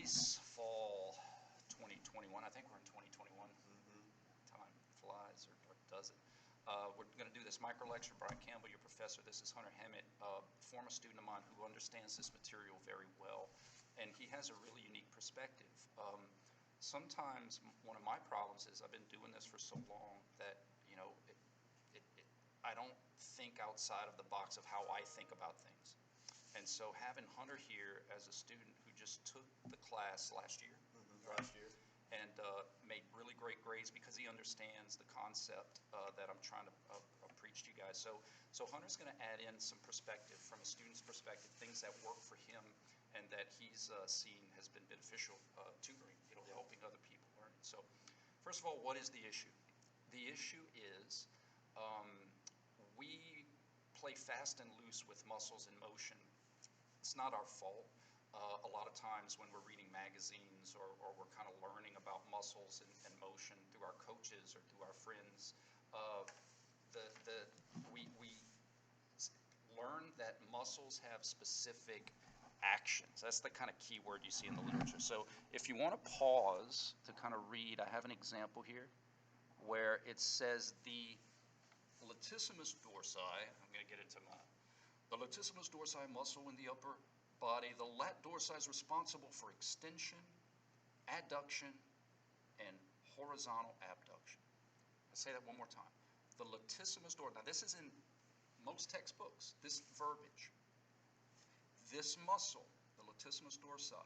release, fall 2021. I think we're in 2021. Time flies, or does it? We're going to do this micro lecture. Brian Campbell, your professor. This is Hunter Hemmett, a former student of mine who understands this material very well, and he has a really unique perspective. Sometimes one of my problems is I've been doing this for so long that, you know, I don't think outside of the box of how I think about things. And so having Hunter here as a student who just took the class last year, and made really great grades because he understands the concept that I'm trying to preach to you guys. So Hunter's going to add in some perspective from a student's perspective, things that work for him and that he's seen has been beneficial, tutoring, you know, helping other people learn. So first of all, what is the issue? The issue is we play fast and loose with muscles in motion. It's not our fault. A lot of times when we're reading magazines or we're kind of learning about muscles and motion through our coaches or through our friends, we learn that muscles have specific actions. That's the kind of key word you see in the literature. So if you want to pause to kind of read, I have an example here where it says the latissimus dorsi, I'm going to get into the latissimus dorsi muscle in the upper body, the lat dorsi is responsible for extension, adduction, and horizontal abduction. I'll say that one more time. The latissimus dorsi, now this is in most textbooks, this verbiage. This muscle, the latissimus dorsi,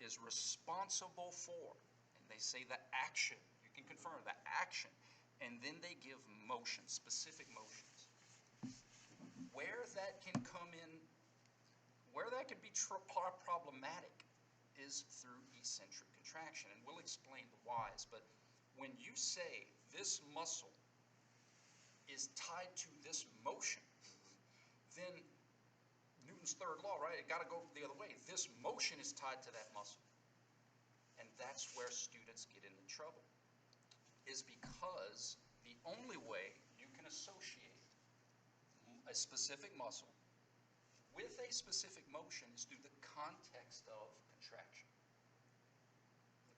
is responsible for, and they say the action, you can confirm the action, and then they give motion, specific motions. Where that can come in, where that can be problematic is through eccentric contraction, and we'll explain the whys, but when you say this muscle is tied to this motion, then Newton's third law, right? It got to go the other way. This motion is tied to that muscle. And that's where students get into trouble, is because the only way you can associate a specific muscle with a specific motion is through the context of contraction.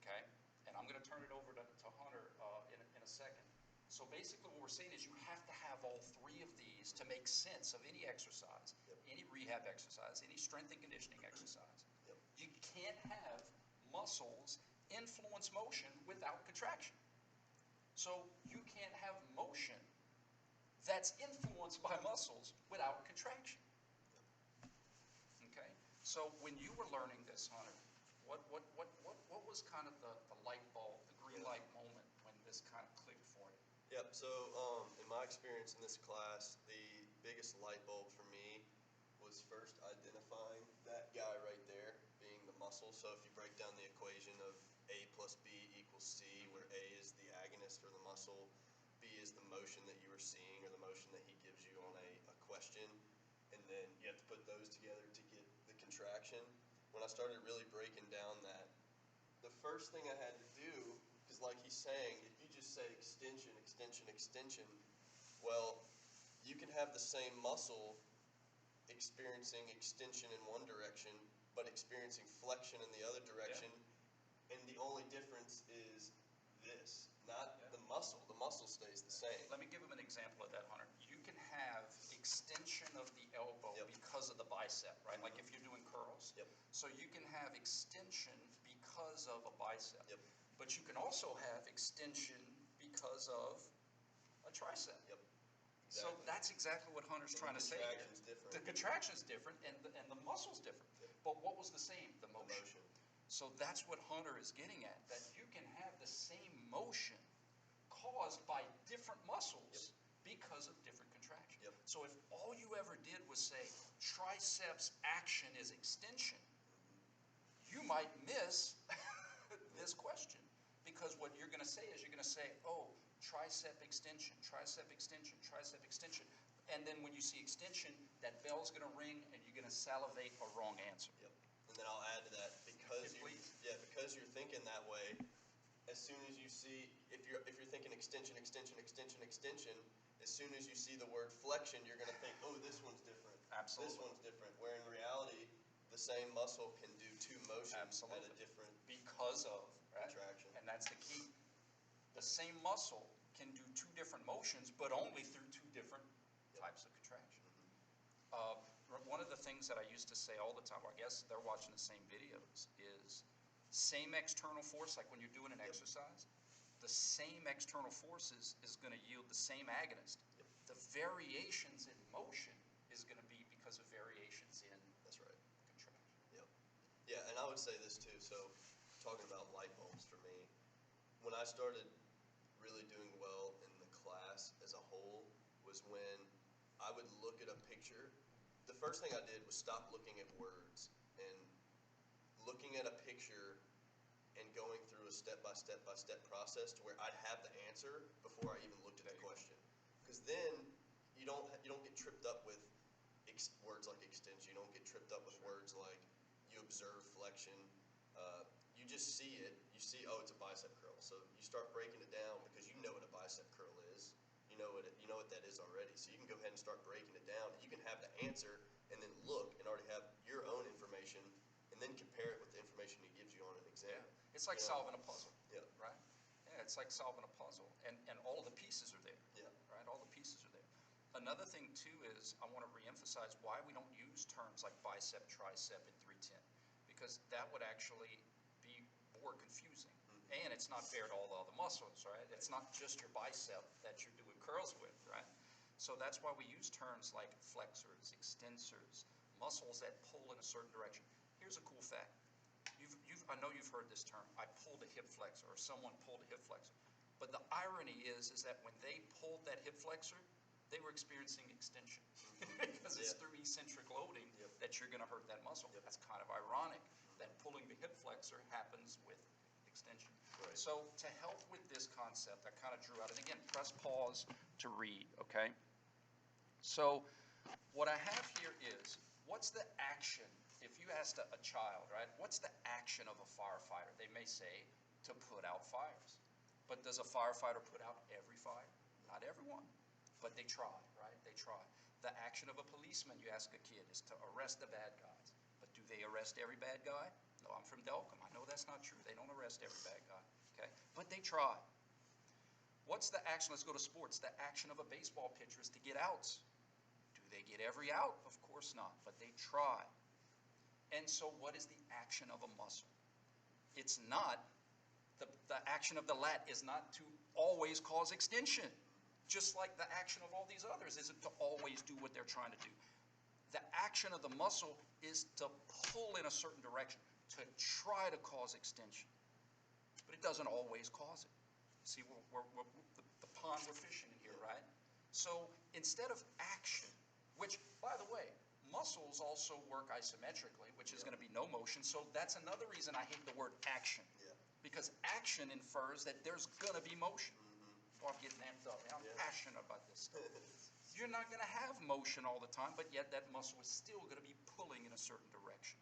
Okay? And I'm going to turn it over to Hunter in a second. So basically what we're saying is you have to have all three of these to make sense of any exercise, any rehab exercise, any strength and conditioning exercise. You can't have muscles influence motion without contraction. So you can't have motion that's influenced by muscles without contraction. Okay? So when you were learning this, Hunter, what was kind of the light bulb, the green light moment when this kind of clicked for you? Yep, so in my experience in this class, the biggest light bulb for me was first identifying that guy right there being the muscle. So if you break down the equation of A plus B equals C, where A is the agonist or the muscle, B is the motion that you were seeing or the motion that he gives you on a question, and then you have to put those together to get the contraction. When I started really breaking down that, the first thing I had to do, because like he's saying, if you just say extension, extension, extension, well, you can have the same muscle experiencing extension in one direction, but experiencing flexion in the other direction, and the only difference is this, not the muscle. The muscle stays the same. Let me give him an example of that, Hunter. You can have extension of the elbow because of the bicep, right? Like if you're doing curls. So you can have extension because of a bicep. But you can also have extension because of a tricep. So that's exactly what Hunter's trying to say here. Different. The contraction's different and the muscle's different. But what was the same? The motion. So that's what Hunter is getting at, that you can have the same motion caused by different muscles because of different contractions. So if all you ever did was say triceps action is extension, you might miss this question, because what you're going to say is you're going to say, oh, tricep extension, tricep extension, tricep extension. And then when you see extension, that bell's going to ring and you're going to salivate a wrong answer. And then I'll add to that, because you're thinking that way, as soon as you see, if you're thinking extension, extension, extension, extension, as soon as you see the word flexion, you're going to think, oh, this one's different. Absolutely. This one's different. Where in reality, the the same muscle can do two motions at Absolutely. a different Because of, right? contraction. And that's the key. The same muscle can do two different motions, but only through two different types of contraction. One of the things that I used to say all the time, well, I guess they're watching the same videos, is same external force, like when you're doing an exercise, the same external forces is going to yield the same agonist. The variations in motion is going to be because of variations in That's right. contraction. Yep. Yeah, and I would say this too. So, talking about light bulbs for me, when I started really doing well in the class as a whole was when I would look at a picture. The first thing I did was stop looking at words and looking at a picture and going through a step-by-step process to where I'd have the answer before I even looked at the question. Because then you don't get tripped up with words like extension. You don't get tripped up with words like you observe flexion. You just see it. You see, oh, it's a bicep curl. So you start breaking it down because you know what a bicep curl is. You know what that is already. So you can go ahead and start breaking it down. And you can have the answer and then look and already have your own information and then compare it with the information he gives you on an exam. Yeah. It's like solving a puzzle, Yeah. right? Yeah, it's like solving a puzzle, and all the pieces are there, Yeah. right? All the pieces are there. Another thing, too, is I want to reemphasize why we don't use terms like bicep, tricep, and 310, because that would actually be more confusing. And it's not fair to all the other muscles, right? It's not just your bicep that you're doing curls with, right? So that's why we use terms like flexors, extensors, muscles that pull in a certain direction. Here's a cool fact. I know you've heard this term, I pulled a hip flexor, or someone pulled a hip flexor. But the irony is that when they pulled that hip flexor, they were experiencing extension. Because it's through eccentric loading that you're going to hurt that muscle. That's kind of ironic that pulling the hip flexor happens with extension. Right. So to help with this concept, I kind of drew out, and again, press pause to read, okay? So what I have here is, what's the action? If you asked a child, right, what's the action of a firefighter? They may say, to put out fires. But does a firefighter put out every fire? Not everyone, but they try, right? They try. The action of a policeman, you ask a kid, is to arrest the bad guys. But do they arrest every bad guy? No, I'm from Delcom. I know that's not true. They don't arrest every bad guy, okay? But they try. What's the action? Let's go to sports. The action of a baseball pitcher is to get outs. Do they get every out? Of course not, but they try. And so what is the action of a muscle? It's not, the action of the lat is not to always cause extension. Just like the action of all these others isn't to always do what they're trying to do. The action of the muscle is to pull in a certain direction, to try to cause extension. But it doesn't always cause it. See, the pond we're fishing in here, right? So instead of action, which, by the way, muscles also work isometrically, which is going to be no motion. So that's another reason I hate the word action. Yeah. Because action infers that there's going to be motion. Oh, I'm getting amped up. I'm passionate about this stuff. You're not going to have motion all the time, but yet that muscle is still going to be pulling in a certain direction.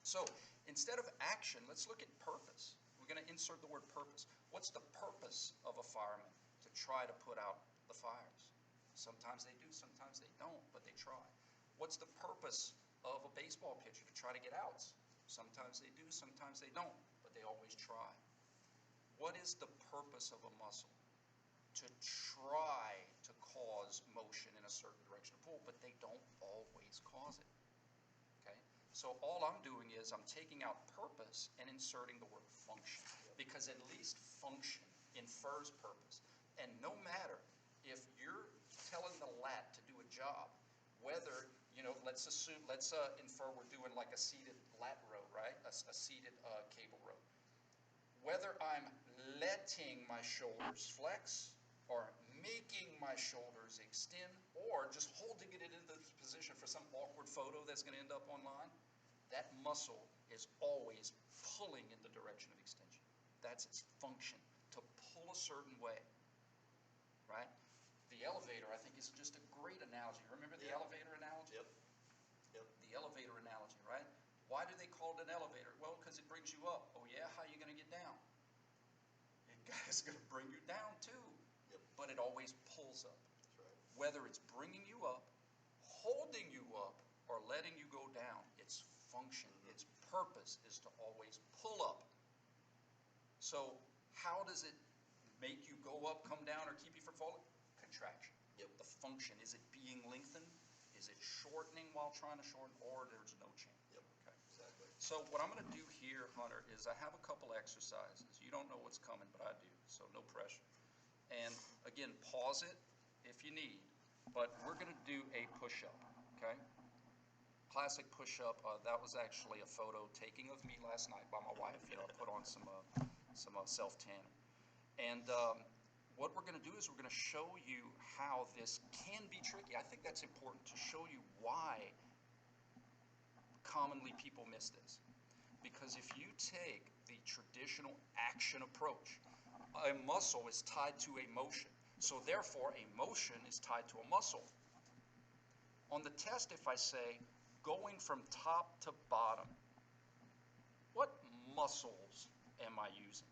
So instead of action, let's look at purpose. We're going to insert the word purpose. What's the purpose of a fireman? To try to put out the fires. Sometimes they do, sometimes they don't, but they try. What's the purpose of a baseball pitcher? To try to get outs. Sometimes they do, sometimes they don't, but they always try. What is the purpose of a muscle? To try to cause motion in a certain direction of pull, but they don't always cause it. Okay? So all I'm doing is I'm taking out purpose and inserting the word function, because at least function infers purpose. And no matter if you're telling the lat to do a job, whether, let's infer we're doing like a seated lat row, right? A seated cable row. Whether I'm letting my shoulders flex or making my shoulders extend or just holding it into this position for some awkward photo that's going to end up online, that muscle is always pulling in the direction of extension. That's its function, to pull a certain way, right? The elevator, I think, is just a great analogy. Remember the elevator analogy? Yep. The elevator analogy, right? Why do they call it an elevator? Well, because it brings you up. Oh yeah, how are you going to get down? It's going to bring you down too. But it always pulls up. That's right. Whether it's bringing you up, holding you up, or letting you go down, its function. Its purpose is to always pull up. So how does it make you go up, come down, or keep you from falling? Contraction. Yep. The function, is it being lengthened? Is it shortening while trying to shorten, or there's no change? Yep. Okay. Exactly. So what I'm going to do here, Hunter, is I have a couple exercises. You don't know what's coming, but I do, so no pressure. And again, pause it if you need, but we're going to do a push-up, okay? Classic push-up. That was actually a photo taking of me last night by my wife. You know, I put on some self-tanning. And what we're going to do is we're going to show you how this can be tricky. I think that's important to show you why commonly people miss this. Because if you take the traditional action approach, a muscle is tied to a motion. So therefore, a motion is tied to a muscle. On the test, if I say, going from top to bottom, what muscles am I using,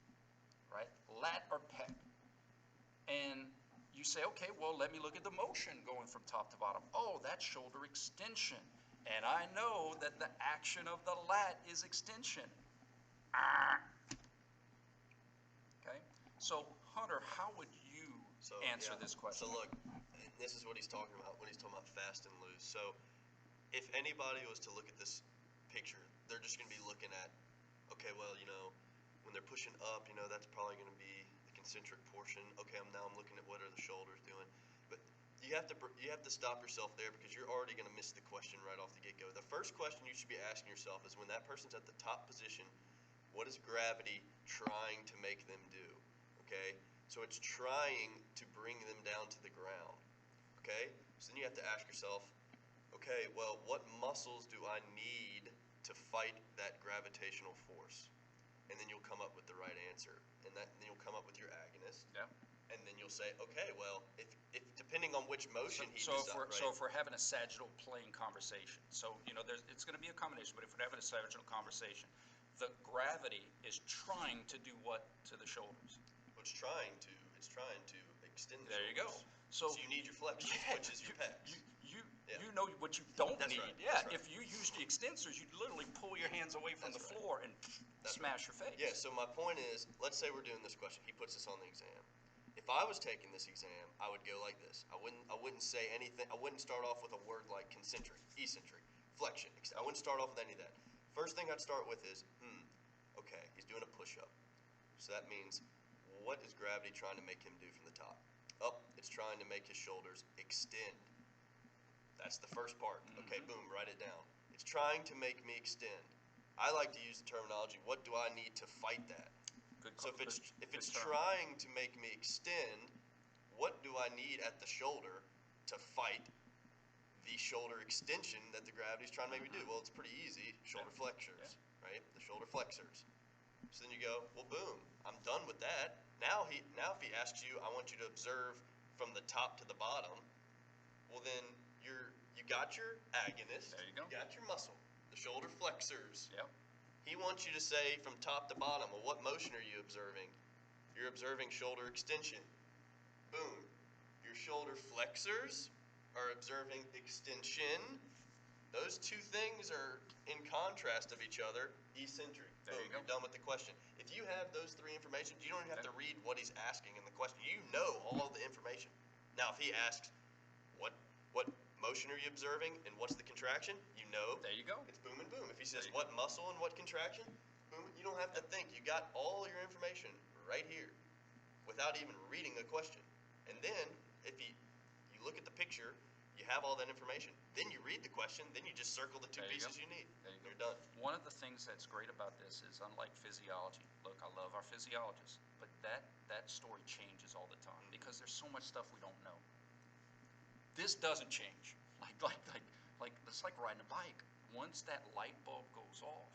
right? Lat or pec? And you say, okay, well, let me look at the motion going from top to bottom. Oh, that's shoulder extension. And I know that the action of the lat is extension. Okay? So, Hunter, how would you answer this question? So look, this is what he's talking about when he's talking about fast and loose. So if anybody was to look at this picture, they're just going to be looking at, okay, well, you know, when they're pushing up, you know, that's probably going to be the concentric portion. Okay, now I'm looking at what are the shoulders doing. But you have to stop yourself there, because you're already going to miss the question right off the get-go. The first question you should be asking yourself is, when that person's at the top position, what is gravity trying to make them do? Okay? So it's trying to bring them down to the ground. Okay? So then you have to ask yourself, okay, well, what muscles do I need to fight that gravitational force? And then you'll come up with the right answer. And then you'll come up with your agonist. Yeah. And then you'll say, okay, well, if depending on which motion So if we're having a sagittal plane conversation, so you know it's going to be a combination, but if we're having a sagittal conversation, the gravity is trying to do what to the shoulders? It's trying to extend the There you go. shoulders. So you need your flexion, which is your pecs. You know what you don't That's need. right. Yeah, That's right. If you use the extensors, you'd literally pull your hands away from That's the right. floor and That's smash your face. Yeah, so my point is, let's say we're doing this question. He puts this on the exam. If I was taking this exam, I would go like this. I wouldn't say anything. I wouldn't start off with a word like concentric, eccentric, flexion. I wouldn't start off with any of that. First thing I'd start with is, okay, he's doing a push-up. So that means, what is gravity trying to make him do from the top? It's trying to make his shoulders extend. That's the first part. Okay, boom, write it down. It's trying to make me extend. I like to use the terminology, what do I need to fight that? So if it's trying to make me extend, what do I need at the shoulder to fight the shoulder extension that the gravity is trying to make me do? Well, it's pretty easy. Shoulder flexors, right? The shoulder flexors. So then you go, well, boom, I'm done with that. Now if he asks you, I want you to observe from the top to the bottom, well then you got your agonist. There you go. You got your muscle, the shoulder flexors. Yep. He wants you to say from top to bottom, well, what motion are you observing? You're observing shoulder extension. Boom. Your shoulder flexors are observing extension. Those two things are in contrast of each other, eccentric. There Boom, you go. you're done with the question. If you have those three information, you don't even have to read what he's asking in the question. You know all of the information. Now, if he asks, what motion are you observing and what's the contraction? You know. There you go. It's boom and boom. If he says what muscle and what contraction, boom, you don't have to think. You got all your information right here without even reading the question. And then if you look at the picture, you have all that information. Then you read the question, then you just circle the two pieces you need. There you go. You're done. One of the things that's great about this is, unlike physiology, look, I love our physiologists, but that story changes all the time because there's so much stuff we don't know. This doesn't change. It's like riding a bike. Once that light bulb goes off,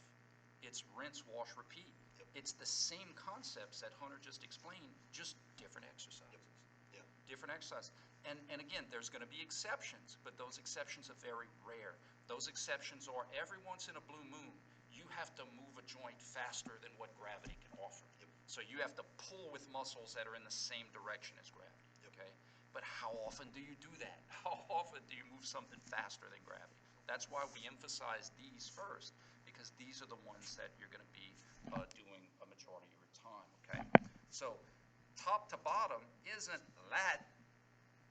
it's rinse, wash, repeat. Yep. It's the same concepts that Hunter just explained, just different exercises. Yep. Different exercises. And again, there's going to be exceptions, but those exceptions are very rare. Those exceptions are every once in a blue moon, you have to move a joint faster than what gravity can offer. Yep. So you have to pull with muscles that are in the same direction as gravity. Yep. Okay? But how often do you do that? How often do you move something faster than gravity? That's why we emphasize these first, because these are the ones that you're going to be doing a majority of your time, okay? So top to bottom isn't lat,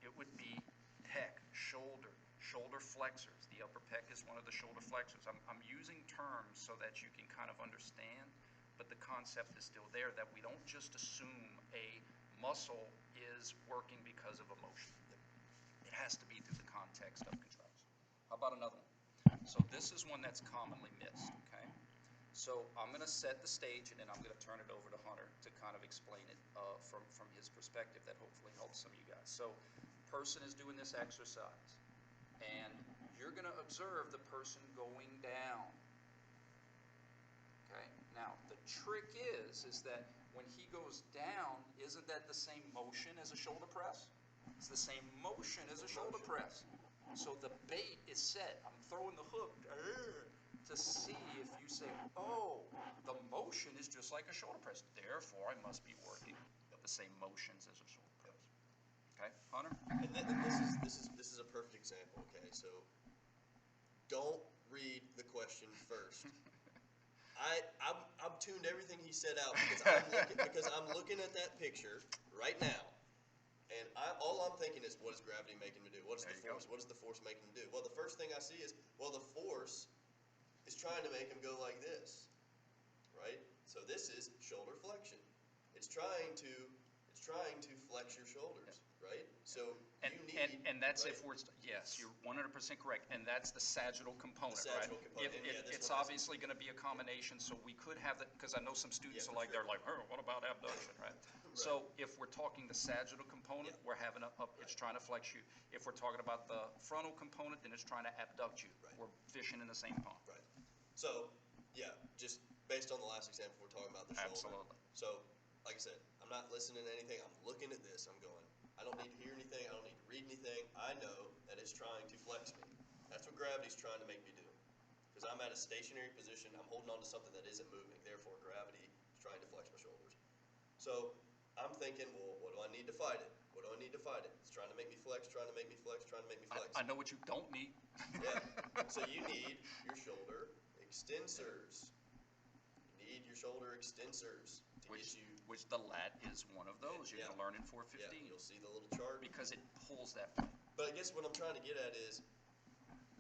it would be pec, shoulder, shoulder flexors. The upper pec is one of the shoulder flexors. I'm using terms so that you can kind of understand, but the concept is still there, that we don't just assume a muscle is working because of a motion. It has to be through the context of contraction. How about another one? So this is one that's commonly missed, okay? So I'm going to set the stage, and then I'm going to turn it over to Hunter to kind of explain it from his perspective. That hopefully helps some of you guys. So person is doing this exercise, and you're going to observe the person going down. Okay? Now, the trick is that when he goes down, isn't that the same motion as a shoulder press? It's the same motion as a shoulder press. So the bait is set. I'm throwing the hook to see if you say, oh, the motion is just like a shoulder press. Therefore, I must be working at the same motions as a shoulder press. Okay, Hunter? And this is a perfect example. Okay, so don't read the question first. I'm tuned everything he said out because I'm looking at that picture right now. And all I'm thinking is, what is gravity making me do? What is the force? What is the force making him do? Well, the first thing I see is, well, the force is trying to make him go like this, right? So this is shoulder flexion. It's trying to flex your shoulders, right? So and that's right? if we're yes, you're 100% correct, and that's the sagittal component, The sagittal right? component. It's obviously going to be a combination, so we could have that, because I know some students are like, sure. they're like, oh, what about abduction, right? Right. So if we're talking the sagittal component, we're having it's trying to flex you. If we're talking about the frontal component, then it's trying to abduct you. Right. We're fishing in the same pond. Right. So, yeah, just based on the last example, we're talking about the shoulder. Absolutely. So, like I said, I'm not listening to anything. I'm looking at this. I'm going, I don't need to hear anything. I don't need to read anything. I know that it's trying to flex me. That's what gravity's trying to make me do. Because I'm at a stationary position. I'm holding on to something that isn't moving. Therefore, gravity is trying to flex my shoulders. So, I'm thinking, well, what do I need to fight it? What do I need to fight it? It's trying to make me flex, trying to make me flex, trying to make me flex. I know what you don't need. Yeah. So you need your shoulder extensors. You need your shoulder extensors to get you. Which the lat is one of those. You're going to learn in 415. Yeah, you'll see the little chart. Because it pulls that point. But I guess what I'm trying to get at is,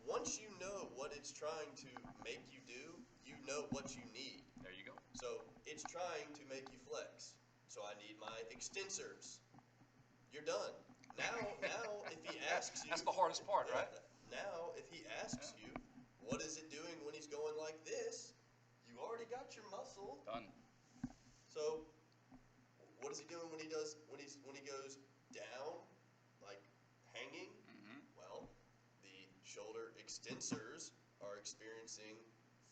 once you know what it's trying to make you do, you know what you need. There you go. So it's trying to make you flex. So I need my extensors. You're done. Now, if he asks you... That's the hardest part, right? Now, if he asks you, what is it doing when he's going like this, you already got your muscle. Done. So, what is he doing when he goes down, like hanging? Mm-hmm. Well, the shoulder extensors are experiencing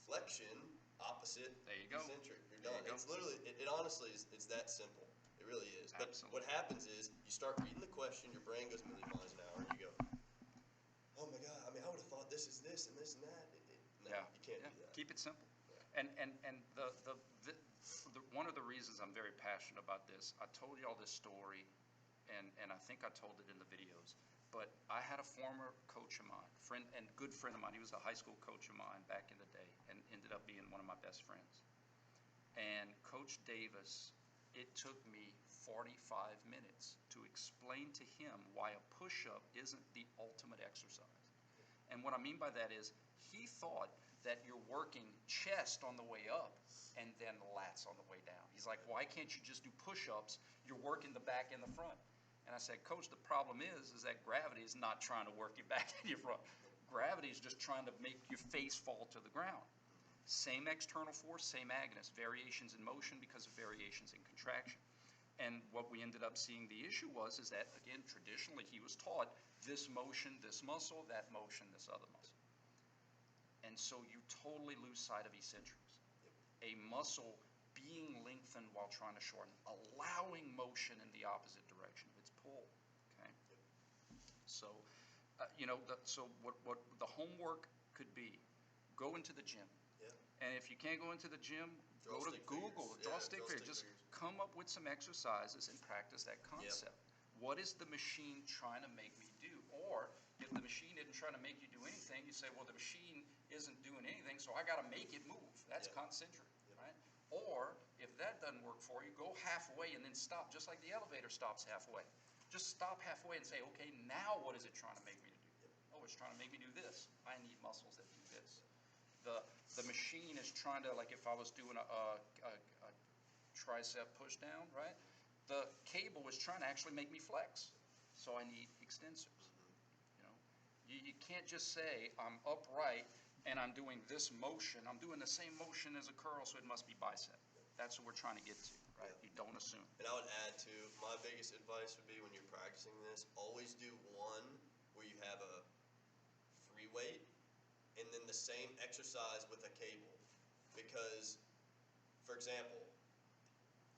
flexion opposite There you go. eccentric. You're done. You It's literally, it honestly is, it's that simple. It really is. But Absolutely. what happens is, you start reading the question, your brain goes a million miles an hour, and you go, oh my God, I mean, I would have thought this is this and this and that. No, you can't do that. Keep it simple. Yeah. And the one of the reasons I'm very passionate about this, I told y'all this story, and I think I told it in the videos, but I had a former coach of mine, good friend of mine. He was a high school coach of mine back in the day, and ended up being one of my best friends. And Coach Davis, it took me 45 minutes to explain to him why a push-up isn't the ultimate exercise. And what I mean by that is, he thought that you're working chest on the way up and then lats on the way down. He's like, why can't you just do push-ups? You're working the back and the front. And I said, Coach, the problem is that gravity is not trying to work your back and your front. Gravity is just trying to make your face fall to the ground. Same external force, same agonist, variations in motion because of variations in contraction. And what we ended up seeing the issue was is that, again, traditionally he was taught this motion, this muscle, that motion, this other muscle. And so you totally lose sight of eccentrics. A muscle being lengthened while trying to shorten, allowing motion in the opposite direction of its pull. Okay. So, so what the homework could be: go into the gym. And if you can't go into the gym, go to Google, draw stick figures. Just come up with some exercises and practice that concept. What is the machine trying to make me do? Or if the machine isn't trying to make you do anything, you say, well, the machine isn't doing anything, so I gotta make it move. That's Yeah. concentric, Yep. right? Or, if that doesn't work for you, go halfway and then stop, just like the elevator stops halfway. Just stop halfway and say, okay, now what is it trying to make me to do? Yep. Oh, it's trying to make me do this. I need muscles that do this. The machine is trying to, like if I was doing a tricep push down, right? The cable is trying to actually make me flex. So I need extensors. You know, you can't just say I'm upright and I'm doing this motion. I'm doing the same motion as a curl, so it must be bicep. That's what we're trying to get to, right? Yeah. You don't assume. And I would add to, my biggest advice would be when you're practicing this, always do one where you have a free weight and then the same exercise with a cable. Because, for example,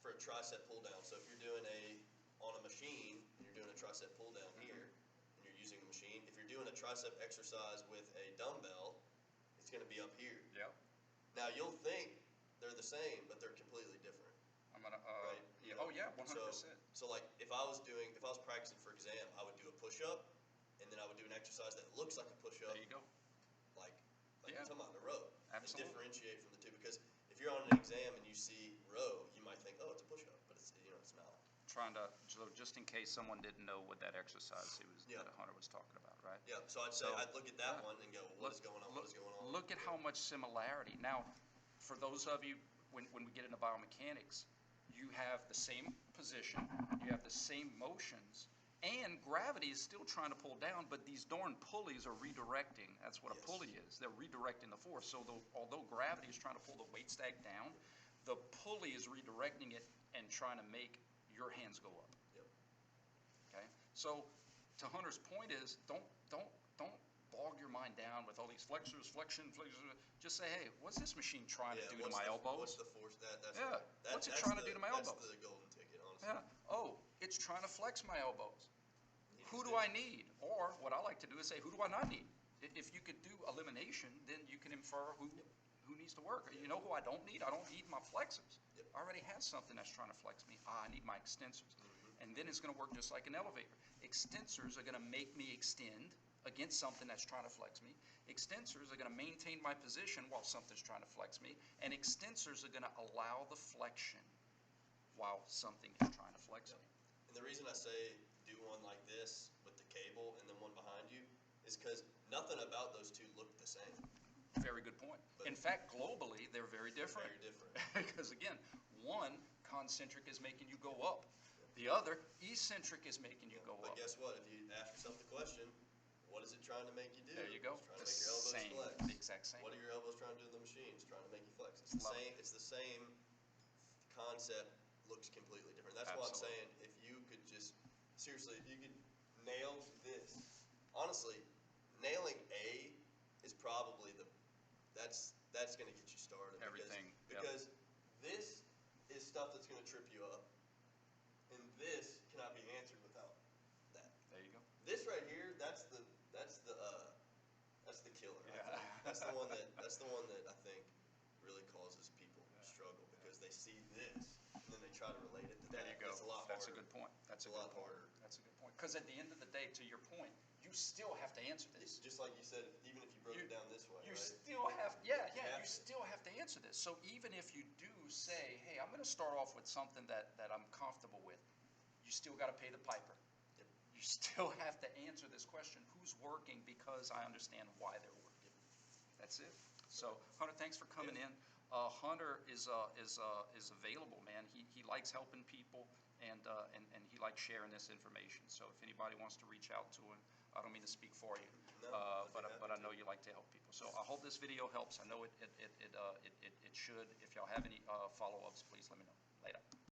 for a tricep pull down, so if you're doing on a machine, and you're doing a tricep pull down here, and you're using the machine, if you're doing a tricep exercise with a dumbbell, it's gonna be up here. Yep. Now, you'll think they're the same, but they're completely different. I'm gonna, Right. yeah, oh yeah, 100%. So like if I was practicing for exam, I would do a push-up, and then I would do an exercise that looks like a push-up, There you go. like Yeah. you're talking about the row. Absolutely. And differentiate from the two, because if you're on an exam and you see row, you might think, oh, it's a push-up, but it's not. Trying to, so just in case someone didn't know what that exercise Yeah. that Hunter was talking about, right? Yeah. So I'd say I'd look at that one and go, well, what is going on? What is going on? Look at how much similarity. Now, for those of you, when we get into biomechanics, you have the same position, you have the same motions, and gravity is still trying to pull down, but these darn pulleys are redirecting. That's what a Yes. pulley is. They're redirecting the force. So although gravity is trying to pull the weight stack down, the pulley is redirecting it and trying to make your hands go up. Yep. Okay? So to Hunter's point is, don't bog your mind down with all these flexors, flexion. Just say, hey, what's this machine trying to do to my elbows? What's the force? That's Yeah. right. What's it trying to do to my elbows? That's the golden ticket, honestly. Yeah. Oh, it's trying to flex my elbows. You Who just do I need? Or what I like to do is say, who do I not need? If you could do elimination, then you can infer who needs to work. You know who I don't need? I don't need my flexors. Yep. I already have something that's trying to flex me. I need my extensors. And then it's going to work just like an elevator. Extensors are going to make me extend against something that's trying to flex me. Extensors are going to maintain my position while something's trying to flex me. And extensors are going to allow the flexion while something is trying to flex me. And the reason I say do one like this with the cable and then one behind you is because nothing about those two look the same. Very good point. In fact, globally, they're very different. Very different. Because again, one, concentric is making you go up. The other, eccentric is making you go But up. guess what? If you ask yourself the question, what is it trying to make you do? There you go. It's trying to make your elbows flex. The exact same. What are your elbows trying to do to the machine? It's trying to make you flex. It's the Love same. it. It's the same concept. Looks completely different. That's why I'm saying if you could just seriously, if you could nail this. Honestly, nailing A is probably that's going to get you started. Everything. Because this is stuff that's going to trip you up, and this cannot be answered without that. There you go. This right here, that's the killer. Yeah. I think. That's the one that I think really causes people struggle, because they see this and then they try to relate it to There that. you go. It's a lot harder. That's a good point. That's It's a a lot good point. harder. That's a good point. Because at the end of the day, to your point, you still have to answer this. Just like you said, even if you broke it down this way, You right? still have, you have to. still have to answer this. So even if you do say, hey, I'm going to start off with something that I'm comfortable with, you still got to pay the piper. Yep. You still have to answer this question, who's working, because I understand why they're working. That's it. So Hunter, thanks for coming in. Hunter is available, man. He likes helping people, and he likes sharing this information. So if anybody wants to reach out to him, I don't mean to speak for you, No, but I know you like to help people. So I hope this video helps. I know it should. If y'all have any follow-ups, please let me know. Later.